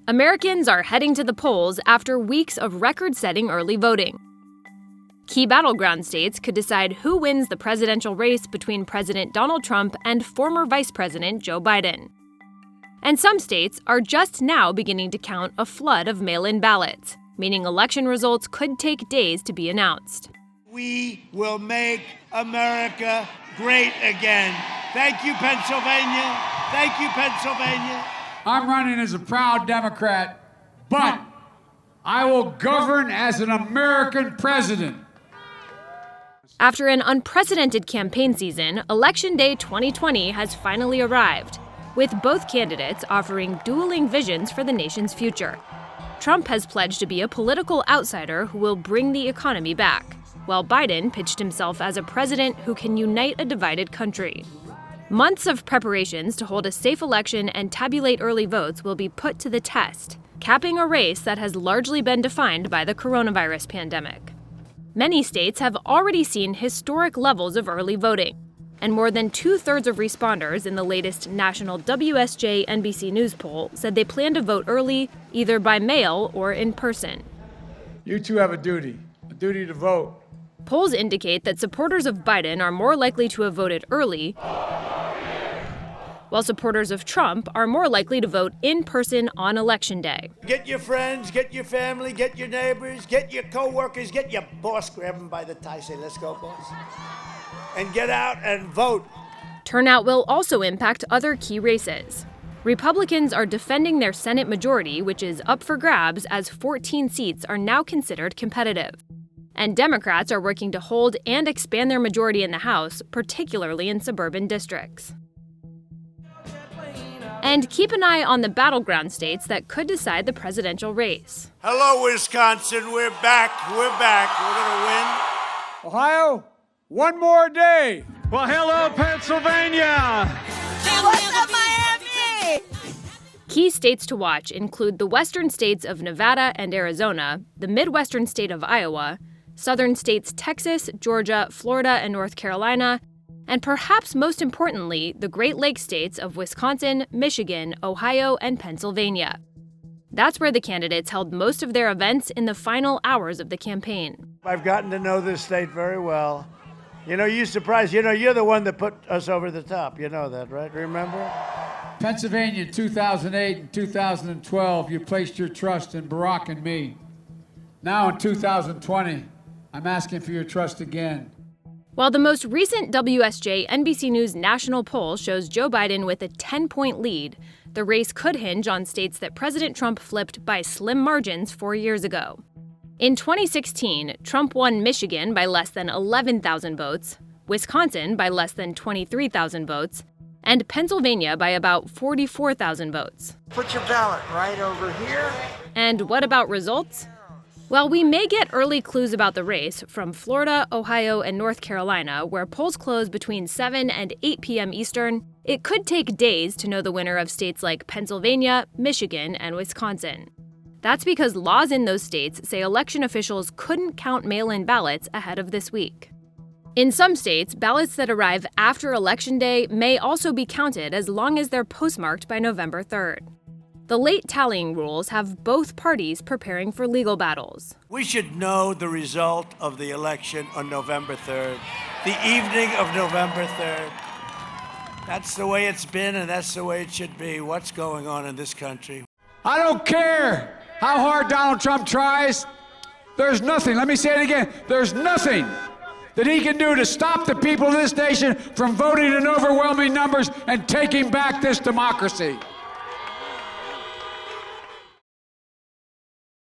Americans are heading to the polls after weeks of record-setting early voting. Key battleground states could decide who wins the presidential race between President Donald Trump and former Vice President Joe Biden. And some states are just now beginning to count a flood of mail-in ballots, meaning election results could take days to be announced. We will make America great again. Thank you, Pennsylvania. Thank you, Pennsylvania. I'm running as a proud Democrat, but I will govern as an American president. After an unprecedented campaign season, Election Day 2020 has finally arrived, with both candidates offering dueling visions for the nation's future. Trump has pledged to be a political outsider who will bring the economy back, while Biden pitched himself as a president who can unite a divided country. Months of preparations to hold a safe election and tabulate early votes will be put to the test, capping a race that has largely been defined by the coronavirus pandemic. Many states have already seen historic levels of early voting, and more than two-thirds of responders in the latest national WSJ NBC News poll said they plan to vote early, either by mail or in person. You two have a duty to vote. Polls indicate that supporters of Biden are more likely to have voted early, while supporters of Trump are more likely to vote in person on Election Day. Get your friends, get your family, get your neighbors, get your co-workers, get your boss, grab them by the tie, say, let's go, boss. And get out and vote. Turnout will also impact other key races. Republicans are defending their Senate majority, which is up for grabs as 14 seats are now considered competitive. And Democrats are working to hold and expand their majority in the House, particularly in suburban districts. And keep an eye on the battleground states that could decide the presidential race. Hello, Wisconsin. We're back. We're back. We're going to win. Ohio, one more day. Well, hello, Pennsylvania. What's up, Miami? Key states to watch include the western states of Nevada and Arizona, the midwestern state of Iowa, southern states Texas, Georgia, Florida, and North Carolina, and perhaps most importantly, the Great Lakes states of Wisconsin, Michigan, Ohio, and Pennsylvania. That's where the candidates held most of their events in the final hours of the campaign. I've gotten to know this state very well. You surprised. You're the one that put us over the top. You know that, right? Remember? Pennsylvania in 2008 and 2012, you placed your trust in Barack and me. Now in 2020, I'm asking for your trust again. While the most recent WSJ NBC News national poll shows Joe Biden with a 10-point lead, the race could hinge on states that President Trump flipped by slim margins 4 years ago. In 2016, Trump won Michigan by less than 11,000 votes, Wisconsin by less than 23,000 votes, and Pennsylvania by about 44,000 votes. Put your ballot right over here. And what about results? While we may get early clues about the race from Florida, Ohio, and North Carolina, where polls close between 7 and 8 p.m. Eastern, it could take days to know the winner of states like Pennsylvania, Michigan, and Wisconsin. That's because laws in those states say election officials couldn't count mail-in ballots ahead of this week. In some states, ballots that arrive after Election Day may also be counted as long as they're postmarked by November 3rd. The late tallying rules have both parties preparing for legal battles. We should know the result of the election on November 3rd, the evening of November 3rd. That's the way it's been, and that's the way it should be. What's going on in this country? I don't care how hard Donald Trump tries. There's nothing, let me say it again, there's nothing that he can do to stop the people of this nation from voting in overwhelming numbers and taking back this democracy.